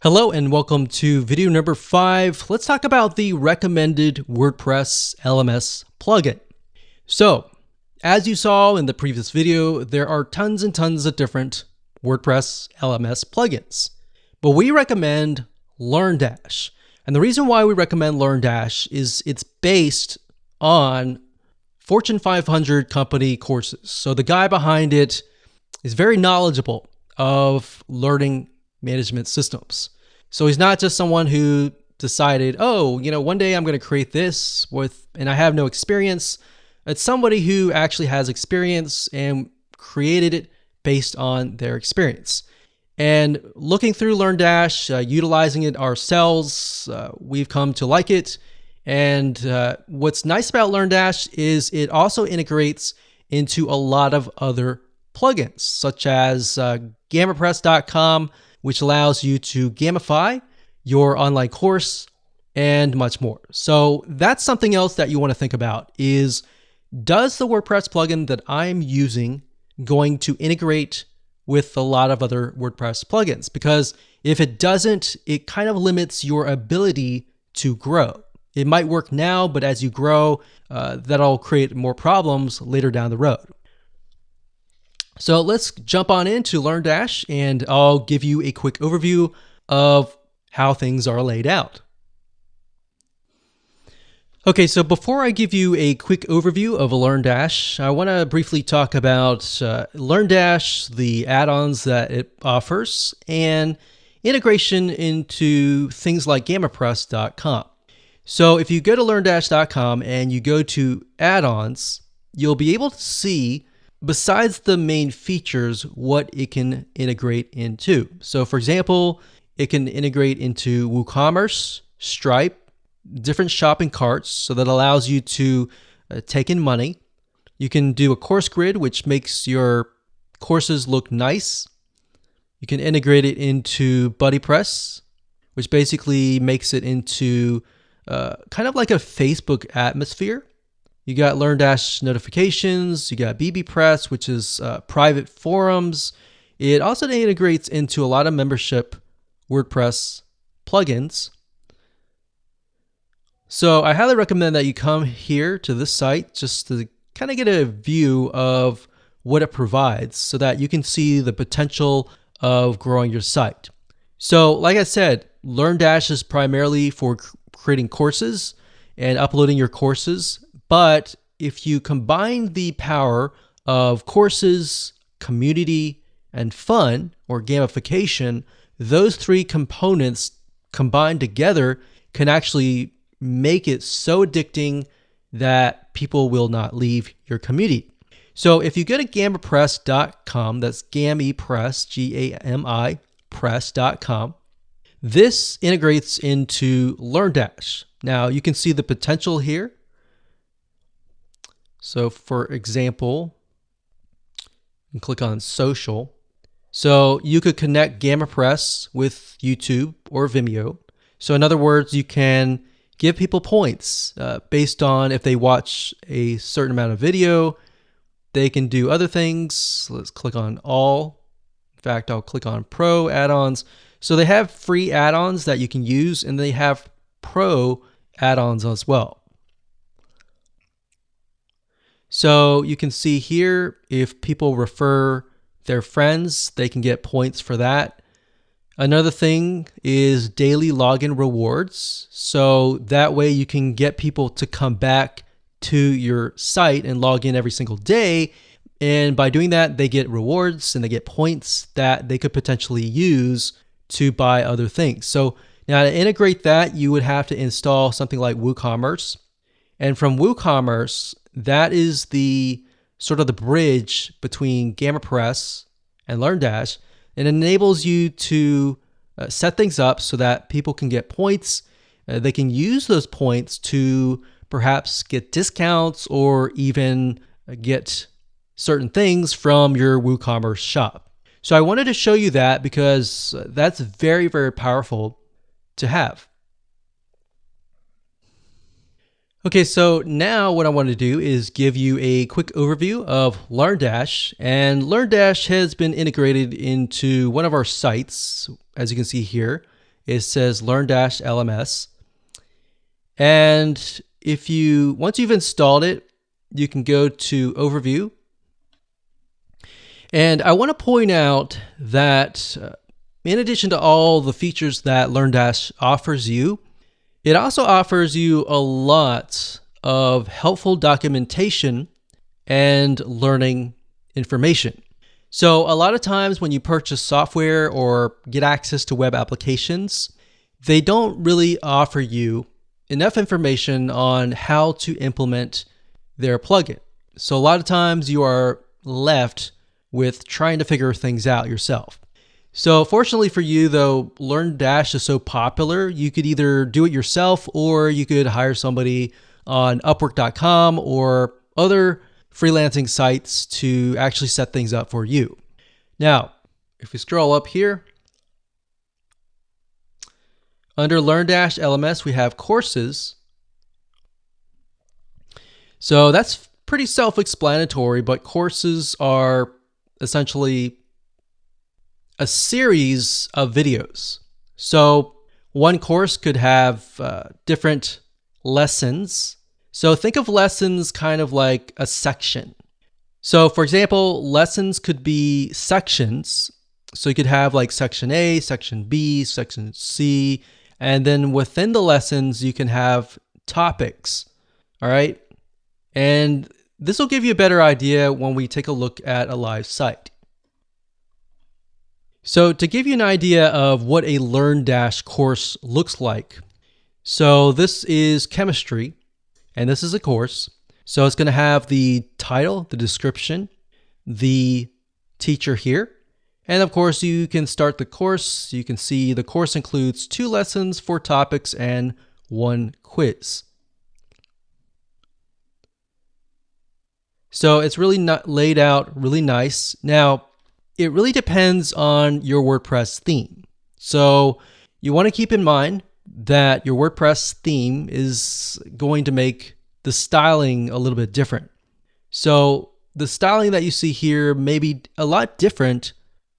Hello and welcome to video number 5. Let's talk about the recommended WordPress LMS plugin. So, as you saw in the previous video, there are tons and tons of different WordPress LMS plugins. But we recommend LearnDash. And the reason why we recommend LearnDash is it's based on Fortune 500 company courses. So the guy behind it is very knowledgeable of learning management systems. So he's not just someone who decided, one day I'm going to create this and I have no experience. It's somebody who actually has experience and created it based on their experience. And looking through LearnDash, utilizing it ourselves, we've come to like it. And what's nice about LearnDash is it also integrates into a lot of other plugins, such as GammaPress.com, which allows you to gamify your online course and much more. So that's something else that you want to think about is, does the WordPress plugin that I'm using going to integrate with a lot of other WordPress plugins? Because if it doesn't, it kind of limits your ability to grow. It might work now, but as you grow, that'll create more problems later down the road. So let's jump on into LearnDash and I'll give you a quick overview of how things are laid out. Okay, so before I give you a quick overview of LearnDash, I want to briefly talk about LearnDash, the add-ons that it offers, and integration into things like GammaPress.com. So if you go to LearnDash.com and you go to add-ons, you'll be able to see, besides the main features, what it can integrate into. So for example, it can integrate into WooCommerce, Stripe, different shopping carts, so that allows you to take in money. You can do a course grid, which makes your courses look nice. You can integrate it into BuddyPress, which basically makes it into kind of like a Facebook atmosphere. You got LearnDash notifications, you got bbPress, which is private forums. It also integrates into a lot of membership WordPress plugins. So I highly recommend that you come here to this site just to kind of get a view of what it provides so that you can see the potential of growing your site. So like I said, LearnDash is primarily for creating courses and uploading your courses. But if you combine the power of courses, community, and fun, or gamification, those three components combined together can actually make it so addicting that people will not leave your community. So if you go to GammaPress.com, that's GamiPress, G-A-M-I, press.com, this integrates into LearnDash. Now you can see the potential here. So for example, you can click on social. So you could connect GammaPress with YouTube or Vimeo. So in other words, you can give people points based on if they watch a certain amount of video. They can do other things. Let's click on all. In fact, I'll click on Pro add-ons. So they have free add-ons that you can use, and they have Pro add-ons as well. So you can see here, if people refer their friends, they can get points for that. Another thing is daily login rewards. So that way you can get people to come back to your site and log in every single day. And by doing that, they get rewards and they get points that they could potentially use to buy other things. So now to integrate that, you would have to install something like WooCommerce. And from WooCommerce, that is the sort of the bridge between GammaPress and LearnDash. It enables you to set things up so that people can get points. They can use those points to perhaps get discounts or even get certain things from your WooCommerce shop. So I wanted to show you that because that's very, very powerful to have. Okay, so now what I want to do is give you a quick overview of LearnDash. And LearnDash has been integrated into one of our sites, as you can see here. it says Learn-LMS. And once you've installed it, you can go to Overview. And I want to point out that in addition to all the features that LearnDash offers you, it also offers you a lot of helpful documentation and learning information. So a lot of times when you purchase software or get access to web applications, they don't really offer you enough information on how to implement their plugin. So a lot of times you are left with trying to figure things out yourself. So fortunately for you though, LearnDash is so popular, you could either do it yourself or you could hire somebody on Upwork.com or other freelancing sites to actually set things up for you. Now, if we scroll up here, under Learn-LMS, we have courses. So that's pretty self-explanatory, but courses are essentially a series of videos. So one course could have different lessons. So think of lessons kind of like a section. So for example, lessons could be sections. So you could have like section A, section B, section C, and then within the lessons, you can have topics. All right. And this will give you a better idea when we take a look at a live site. So to give you an idea of what a LearnDash course looks like, so this is chemistry, and this is a course. So it's going to have the title, the description, the teacher here, and of course you can start the course. You can see the course includes 2 lessons, 4 topics, and 1 quiz. So it's really laid out really nice. Now, it really depends on your WordPress theme. So you want to keep in mind that your WordPress theme is going to make the styling a little bit different. So the styling that you see here may be a lot different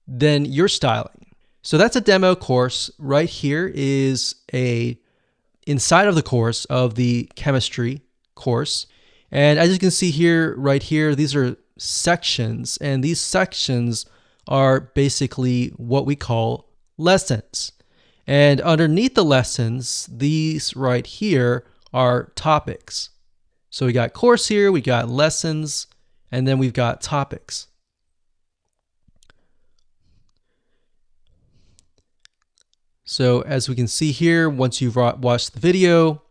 than your styling. So that's a demo course. Right here is inside of the course of the chemistry course. And as you can see here, right here, these are sections, and these sections are basically what we call lessons. And underneath the lessons, these right here are topics. So we got course here, we got lessons, and then we've got topics. So as we can see here, once you've watched the video,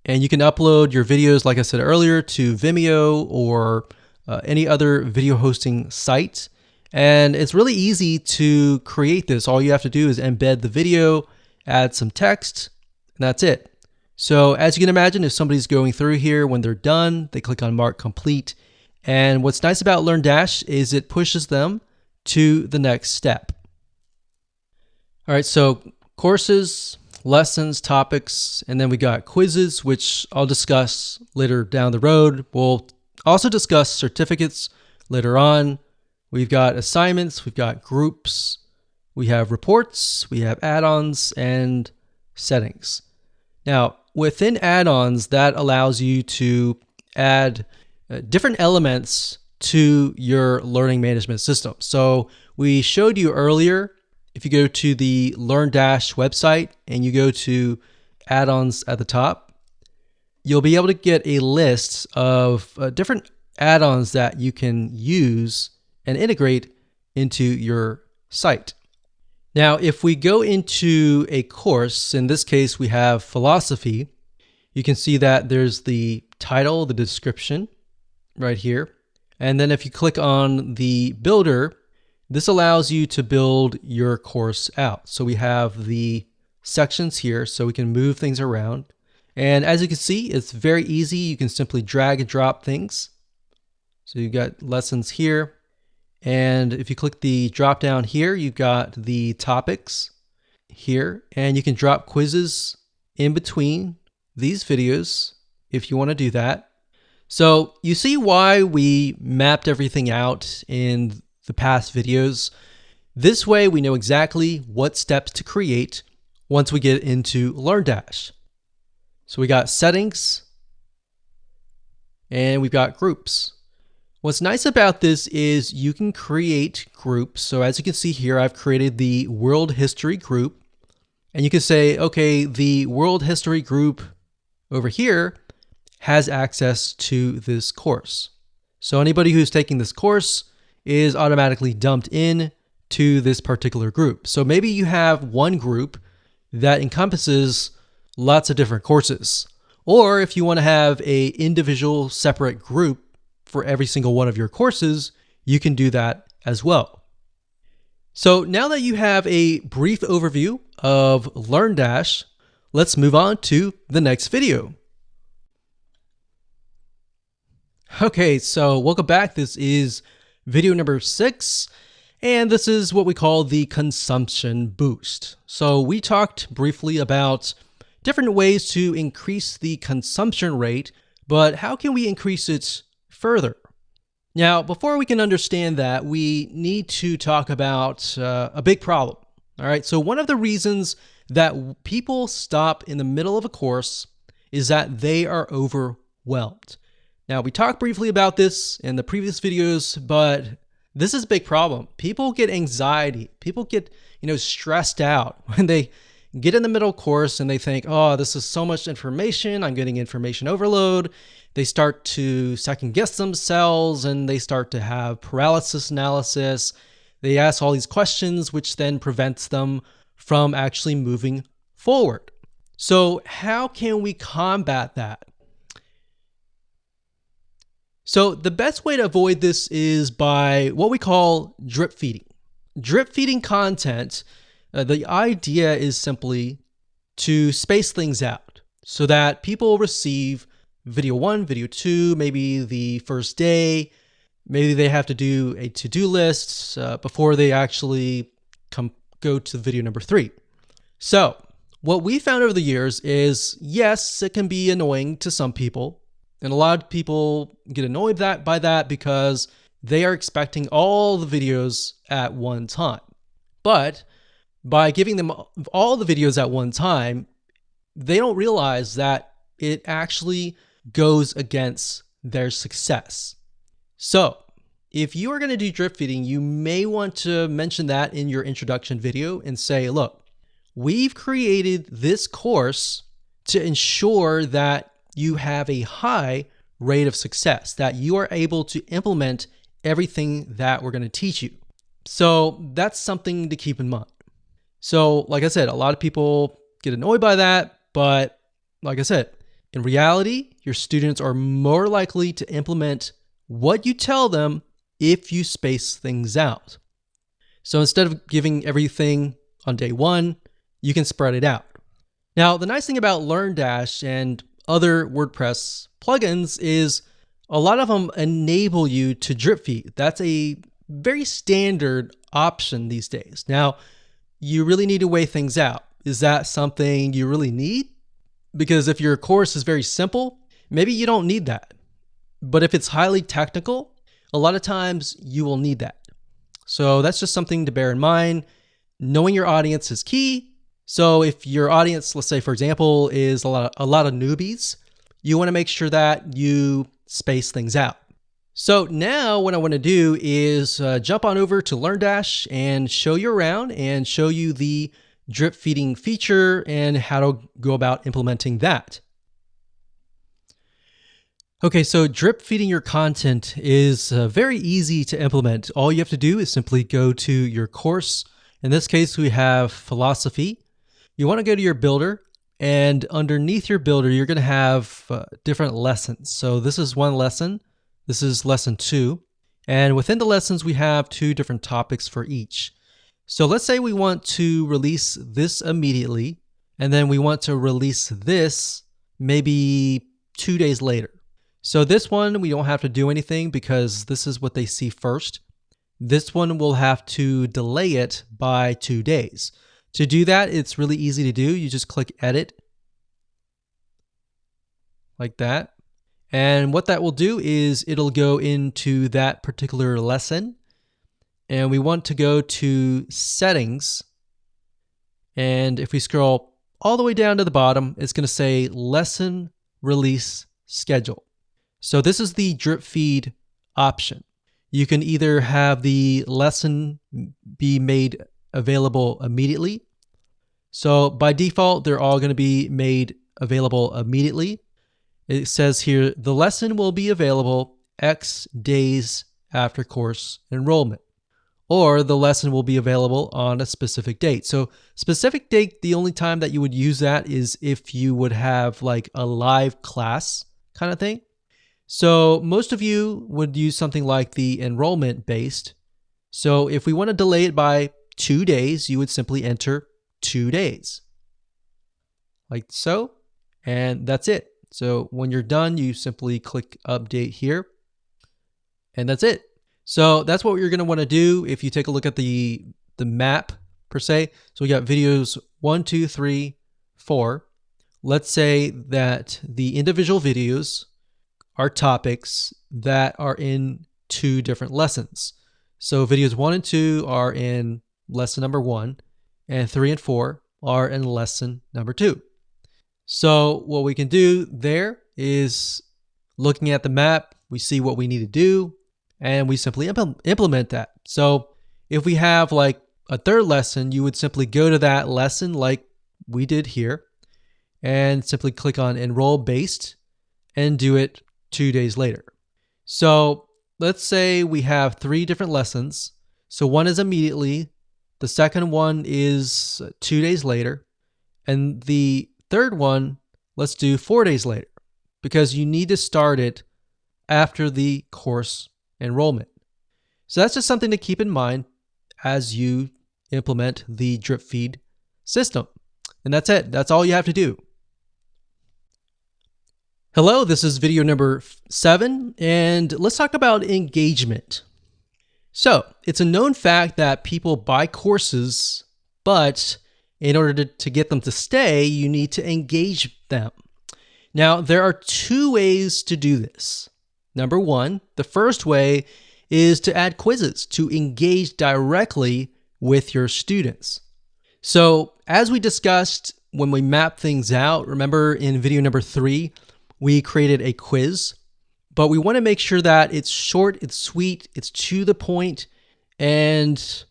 and you can upload your videos, like I said earlier, to Vimeo or any other video hosting site. And it's really easy to create this. All you have to do is embed the video, add some text, and that's it. So as you can imagine, if somebody's going through here, when they're done, they click on Mark Complete. And what's nice about LearnDash is it pushes them to the next step. All right, so courses, lessons, topics, and then we got quizzes, which I'll discuss later down the road. We'll also discuss certificates later on. We've got assignments, we've got groups, we have reports, we have add-ons, and settings. Now, within add-ons, that allows you to add different elements to your learning management system. So we showed you earlier, if you go to the LearnDash website and you go to add-ons at the top, you'll be able to get a list of different add-ons that you can use and integrate into your site. Now, if we go into a course, in this case, we have philosophy, you can see that there's the title, the description right here. And then if you click on the builder, this allows you to build your course out. So we have the sections here so we can move things around. And as you can see, it's very easy. You can simply drag and drop things. So you've got lessons here. And if you click the drop down here, you've got the topics here, and you can drop quizzes in between these videos if you want to do that. So you see why we mapped everything out in the past videos. This way we know exactly what steps to create once we get into LearnDash. So we got settings and we've got groups. What's nice about this is you can create groups. So as you can see here, I've created the world history group, and you can say, okay, the world history group over here has access to this course. So anybody who's taking this course is automatically dumped in to this particular group. So maybe you have one group that encompasses lots of different courses. Or if you want to have an individual separate group for every single one of your courses, you can do that as well. So now that you have a brief overview of LearnDash, let's move on to the next video. Okay, so welcome back. This is video number 6, and this is what we call the consumption boost. So we talked briefly about different ways to increase the consumption rate, but how can we increase it further? Now, before we can understand that, we need to talk about a big problem. All right, so one of the reasons that people stop in the middle of a course is that they are overwhelmed. Now, we talked briefly about this in the previous videos, but this is a big problem. People get anxiety. People get, stressed out when they get in the middle course and they think, oh, this is so much information. I'm getting information overload. They start to second guess themselves and they start to have paralysis analysis. They ask all these questions, which then prevents them from actually moving forward. So how can we combat that? So the best way to avoid this is by what we call drip feeding. Drip feeding content, the idea is simply to space things out so that people receive video 1, video 2, maybe the first day. Maybe they have to do a to-do list before they actually go to video number 3. So what we found over the years is, yes, it can be annoying to some people. And a lot of people get annoyed by that because they are expecting all the videos at one time. But by giving them all the videos at one time, they don't realize that it actually goes against their success. So if you are going to do drip feeding, you may want to mention that in your introduction video and say, look, we've created this course to ensure that you have a high rate of success, that you are able to implement everything that we're going to teach you. So that's something to keep in mind. So like I said, a lot of people get annoyed by that, but like I said, in reality, your students are more likely to implement what you tell them if you space things out. So instead of giving everything on day 1, you can spread it out. Now, the nice thing about LearnDash and other WordPress plugins is a lot of them enable you to drip feed. That's a very standard option these days. Now, you really need to weigh things out. Is that something you really need? Because if your course is very simple, maybe you don't need that. But if it's highly technical, a lot of times you will need that. So that's just something to bear in mind. Knowing your audience is key. So if your audience, let's say, for example, is a lot of newbies, you want to make sure that you space things out. So now what I want to do is jump on over to LearnDash and show you around and show you the drip feeding feature and how to go about implementing that. Okay, so drip feeding your content is very easy to implement. All you have to do is simply go to your course. In this case, we have philosophy. You want to go to your builder, and underneath your builder, you're going to have different lessons. So this is one lesson. This is lesson 2. And within the lessons, we have 2 different topics for each. So let's say we want to release this immediately, and then we want to release this maybe 2 days later. So this one, we don't have to do anything because this is what they see first. This one will have to delay it by 2 days. To do that, it's really easy to do. You just click edit like that. And what that will do is it'll go into that particular lesson. And we want to go to settings. And if we scroll all the way down to the bottom, it's going to say lesson release schedule. So this is the drip feed option. You can either have the lesson be made available immediately. So by default, they're all going to be made available immediately. It says here, the lesson will be available X days after course enrollment, or the lesson will be available on a specific date. So specific date, the only time that you would use that is if you would have like a live class kind of thing. So most of you would use something like the enrollment based. So if we want to delay it by 2 days, you would simply enter 2 days like so, and that's it. So when you're done, you simply click update here, and that's it. So that's what you're going to want to do if you take a look at the map per se. So we got videos 1, 2, 3, 4. Let's say that the individual videos are topics that are in 2 different lessons. So videos 1 and 2 are in lesson number 1, and 3 and 4 are in lesson number 2. So what we can do there is, looking at the map, we see what we need to do, and we simply implement that. So if we have like a 3rd lesson, you would simply go to that lesson like we did here, and simply click on enroll based and do it 2 days later. So let's say we have 3 different lessons. So one is immediately, the second one is 2 days later, and the 3rd one, let's do 4 days later, because you need to start it after the course enrollment. So that's just something to keep in mind as you implement the drip feed system. And that's it. That's all you have to do. Hello, this is video number 7, and let's talk about engagement. So it's a known fact that people buy courses, but in order to get them to stay, you need to engage them. Now, there are 2 ways to do this. Number 1, the first way is to add quizzes to engage directly with your students. So as we discussed when we mapped things out, remember in video number 3, we created a quiz, but we want to make sure that it's short, it's sweet, it's to the point, and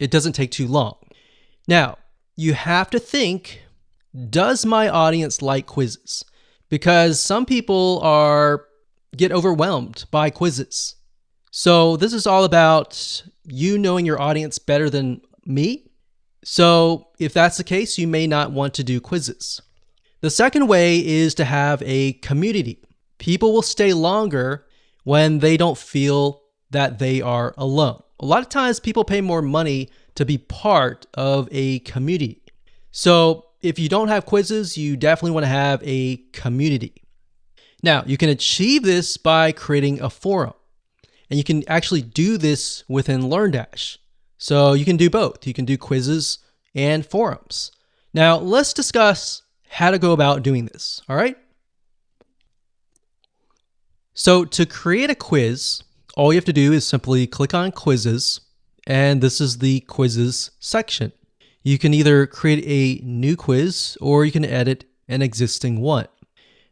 it doesn't take too long. Now, you have to think, does my audience like quizzes? Because some people get overwhelmed by quizzes. So this is all about you knowing your audience better than me. So if that's the case, you may not want to do quizzes. The second way is to have a community. People will stay longer when they don't feel that they are alone. A lot of times people pay more money to be part of a community. So if you don't have quizzes, you definitely want to have a community. Now, you can achieve this by creating a forum. And you can actually do this within LearnDash. So you can do both. You can do quizzes and forums. Now, let's discuss how to go about doing this, all right? So to create a quiz, all you have to do is simply click on quizzes, and this is the quizzes section. You can either create a new quiz or you can edit an existing one.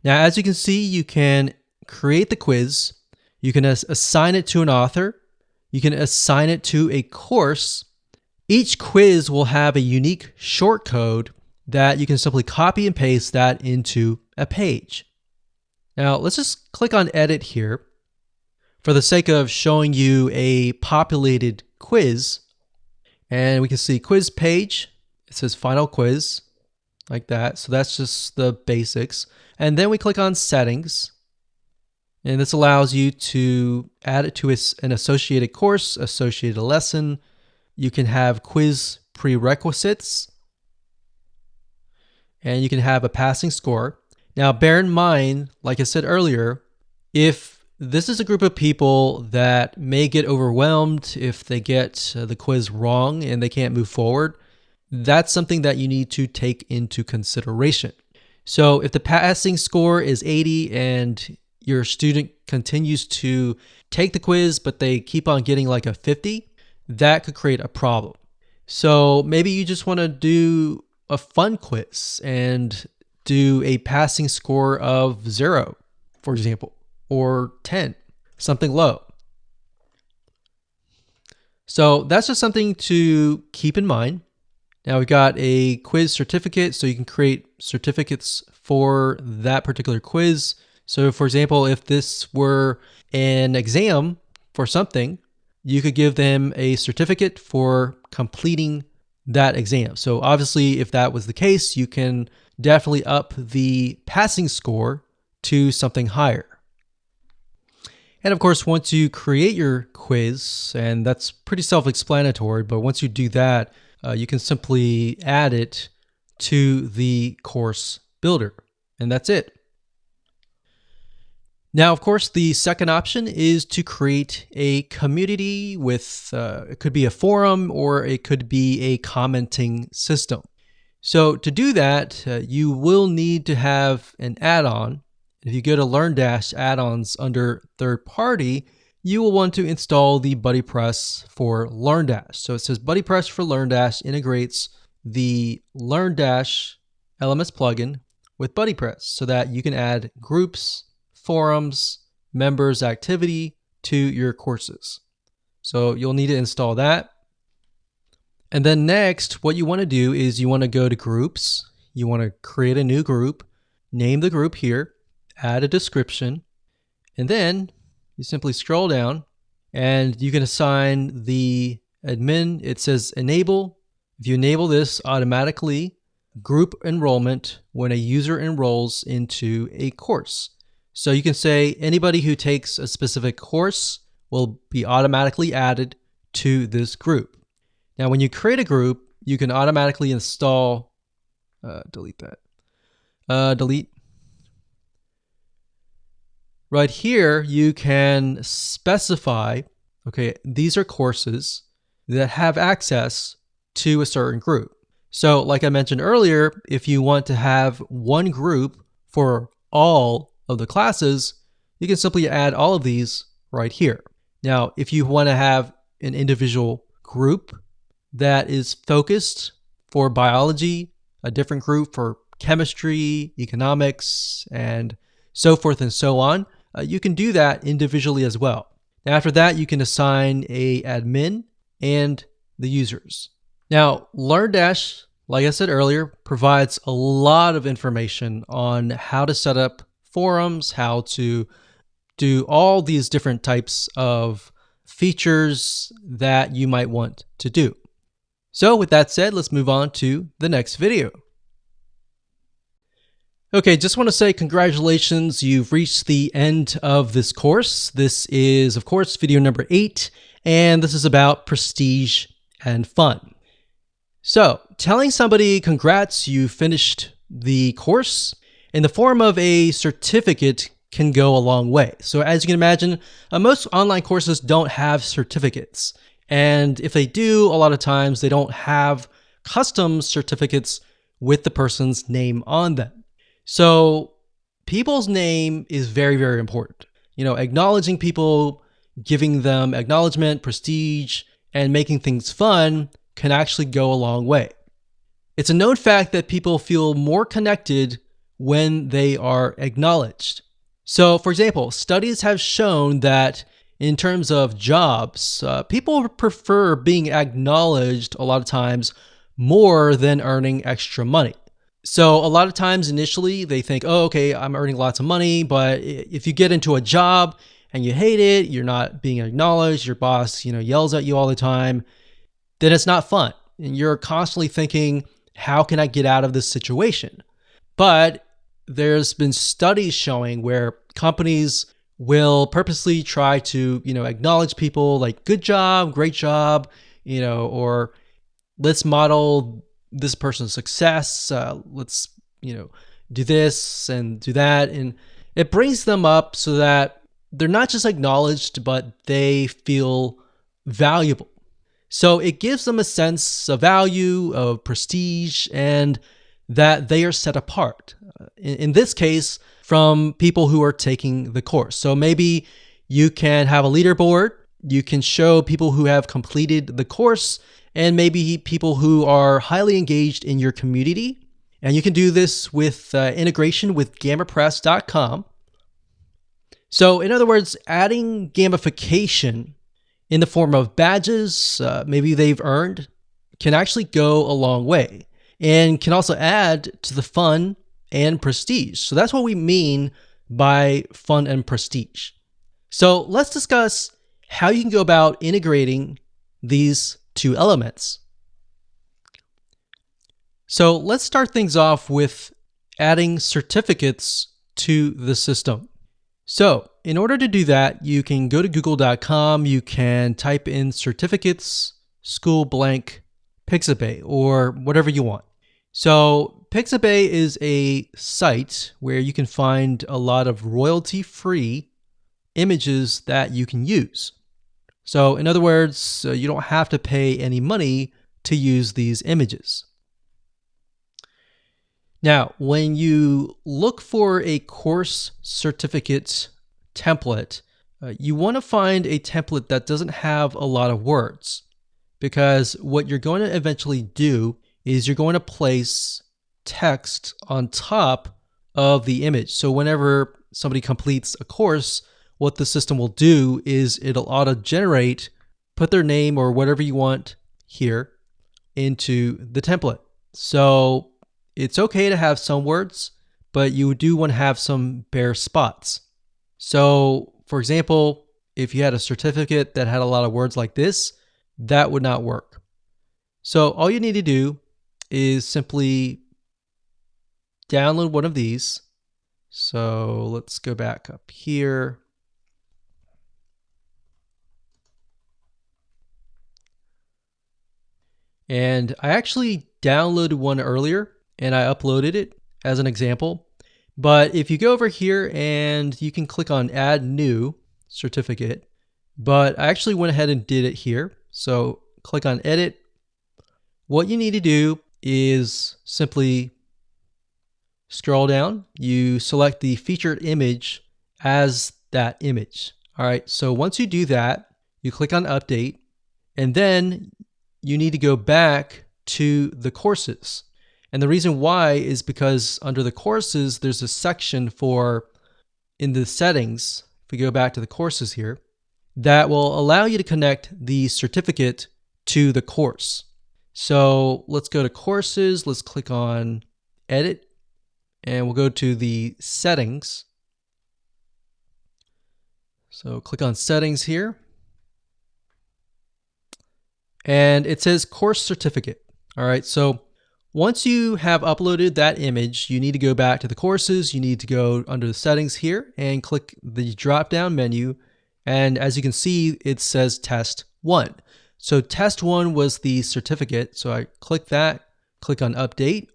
Now, as you can see, you can create the quiz, you can assign it to an author, you can assign it to a course. Each quiz will have a unique shortcode that you can simply copy and paste that into a page. Now, let's just click on edit here for the sake of showing you a populated quiz. And we can see quiz page. It says final quiz like that. So that's just the basics. And then we click on settings. And this allows you to add it to an associated course, associated lesson. You can have quiz prerequisites. And you can have a passing score. Now, bear in mind, like I said earlier, if this is a group of people that may get overwhelmed if they get the quiz wrong and they can't move forward, that's something that you need to take into consideration. So if the passing score is 80 and your student continues to take the quiz, but they keep on getting like a 50, that could create a problem. So maybe you just want to do a fun quiz and do a passing score of 0, for example, or 10, something low. So that's just something to keep in mind. Now we got a quiz certificate, so you can create certificates for that particular quiz. So for example, if this were an exam for something, you could give them a certificate for completing that exam. So obviously, if that was the case, you can definitely up the passing score to something higher. And of course, once you create your quiz, and that's pretty self-explanatory, but once you do that, you can simply add it to the course builder, and that's it. Now, of course, the second option is to create a community with, it could be a forum or it could be a commenting system. So to do that, you will need to have an add-on. If you go to LearnDash add-ons under third party, you will want to install the BuddyPress for LearnDash. So it says BuddyPress for LearnDash integrates the LearnDash LMS plugin with BuddyPress so that you can add groups, forums, members activity to your courses. So you'll need to install that. And then next, what you want to do is you want to go to groups. You want to create a new group, name the group here, add a description, and then you simply scroll down and you can assign the admin. It says enable. If you enable this, automatically group enrollment when a user enrolls into a course. So you can say anybody who takes a specific course will be automatically added to this group. Now, when you create a group, you can automatically install, delete that, delete. Right here, you can specify, okay, these are courses that have access to a certain group. So like I mentioned earlier, if you want to have one group for all of the classes, you can simply add all of these right here. Now, if you want to have an individual group that is focused for biology, a different group for chemistry, economics, and so forth and so on, you can do that individually as well. Now, after that, you can assign a admin and the users. Now, LearnDash, like I said earlier, provides a lot of information on how to set up forums, how to do all these different types of features that you might want to do. So with that said, let's move on to the next video. Okay, just want to say congratulations, you've reached the end of this course. This is, of course, video number 8, and this is about prestige and fun. So, telling somebody congrats, you finished the course in the form of a certificate can go a long way. So as you can imagine, most online courses don't have certificates. And if they do, a lot of times they don't have custom certificates with the person's name on them. So people's name is very, very important. You know, acknowledging people, giving them acknowledgement, prestige, and making things fun can actually go a long way. It's a known fact that people feel more connected when they are acknowledged. So for example, studies have shown that in terms of jobs, people prefer being acknowledged a lot of times more than earning extra money. So a lot of times initially they think, oh, okay, I'm earning lots of money, but if you get into a job and you hate it, you're not being acknowledged, your boss, yells at you all the time, then it's not fun. And you're constantly thinking, how can I get out of this situation? But there's been studies showing where companies will purposely try to, acknowledge people like good job, great job, or let's model this person's success. Let's, do this and do that. And it brings them up so that they're not just acknowledged, but they feel valuable. So it gives them a sense of value, of prestige, and that they are set apart. In this case, from people who are taking the course. So maybe you can have a leaderboard. You can show people who have completed the course, and maybe people who are highly engaged in your community. And you can do this with integration with GammaPress.com. So in other words, adding gamification in the form of badges, maybe they've earned, can actually go a long way and can also add to the fun and prestige. So that's what we mean by fun and prestige. So let's discuss how you can go about integrating these two elements. So let's start things off with adding certificates to the system. So in order to do that, you can go to google.com, you can type in certificates, school blank, Pixabay, or whatever you want. So Pixabay is a site where you can find a lot of royalty-free images that you can use. So in other words, you don't have to pay any money to use these images. Now, when you look for a course certificate template, you want to find a template that doesn't have a lot of words, because what you're going to eventually do is you're going to place text on top of the image. So whenever somebody completes a course, what the system will do is it'll auto-generate, put their name or whatever you want here into the template. So it's okay to have some words, but you do want to have some bare spots. So for example, if you had a certificate that had a lot of words like this, that would not work. So all you need to do is simply download one of these. So let's go back up here. And I actually downloaded one earlier and I uploaded it as an example. But if you go over here and you can click on add new certificate, but I actually went ahead and did it here. So click on edit. What you need to do is simply scroll down. You select the featured image as that image. All right. So once you do that, you click on update, and then you need to go back to the courses. And the reason why is because under the courses, there's a section for, in the settings, if we go back to the courses here, that will allow you to connect the certificate to the course. So let's go to courses, let's click on edit, and we'll go to the settings. So click on settings here. And it says course certificate. All right, so once you have uploaded that image, you need to go back to the courses. You need to go under the settings here and click the drop-down menu. And as you can see, it says test 1. So test 1 was the certificate. So I click that, click on update.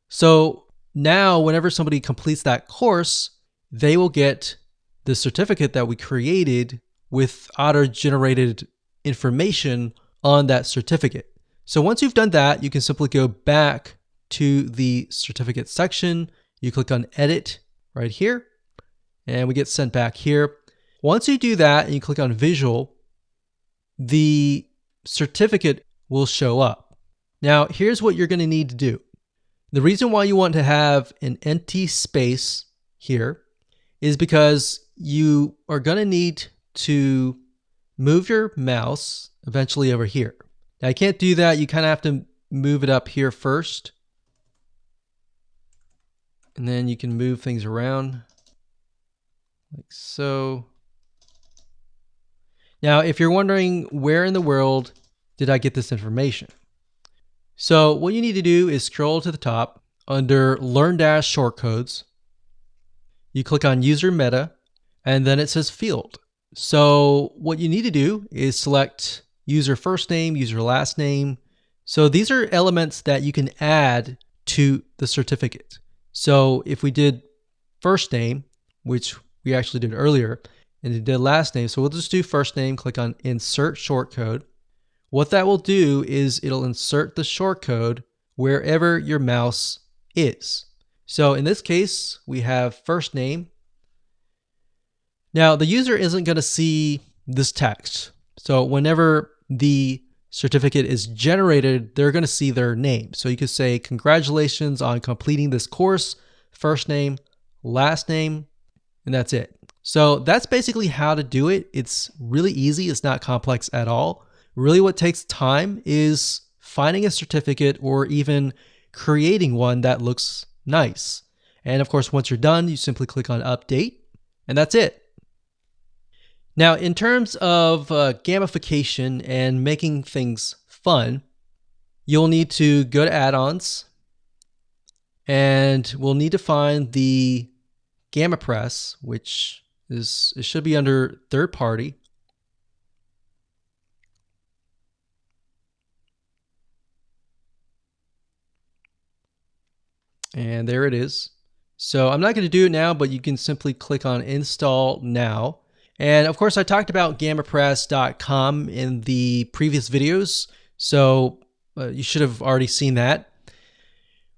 So now whenever somebody completes that course, they will get the certificate that we created with auto-generated information on that certificate. So once you've done that, you can simply go back to the certificate section. You click on edit right here, and we get sent back here. Once you do that and you click on visual, the certificate will show up. Now, here's what you're going to need to do. The reason why you want to have an empty space here is because you are going to need to move your mouse eventually over here. Now, I can't do that. You kind of have to move it up here first. And then you can move things around like so. Now, if you're wondering where in the world did I get this information? So what you need to do is scroll to the top under Learn Dash Shortcodes. You click on User Meta, and then it says Field. So what you need to do is select user first name, user last name. So these are elements that you can add to the certificate. So if we did first name, which we actually did earlier, and it did last name, so we'll just do first name, click on Insert Shortcode. What that will do is it'll insert the shortcode wherever your mouse is. So in this case, we have first name. Now the user isn't going to see this text. So whenever the certificate is generated, they're going to see their name. So you could say, congratulations on completing this course, first name, last name, and that's it. So that's basically how to do it. It's really easy. It's not complex at all. Really what takes time is finding a certificate or even creating one that looks nice. And of course, once you're done, you simply click on update, and that's it. Now, in terms of gamification and making things fun, you'll need to go to add-ons, and we'll need to find the GammaPress, which it should be under third party. And there it is. So I'm not going to do it now, but you can simply click on install now. And of course, I talked about GammaPress.com in the previous videos, so you should have already seen that.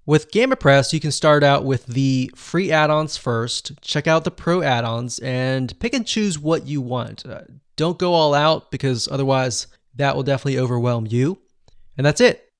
With GammaPress, you can start out with the free add-ons first, check out the pro add-ons, and pick and choose what you want. Don't go all out, because otherwise that will definitely overwhelm you. And that's it.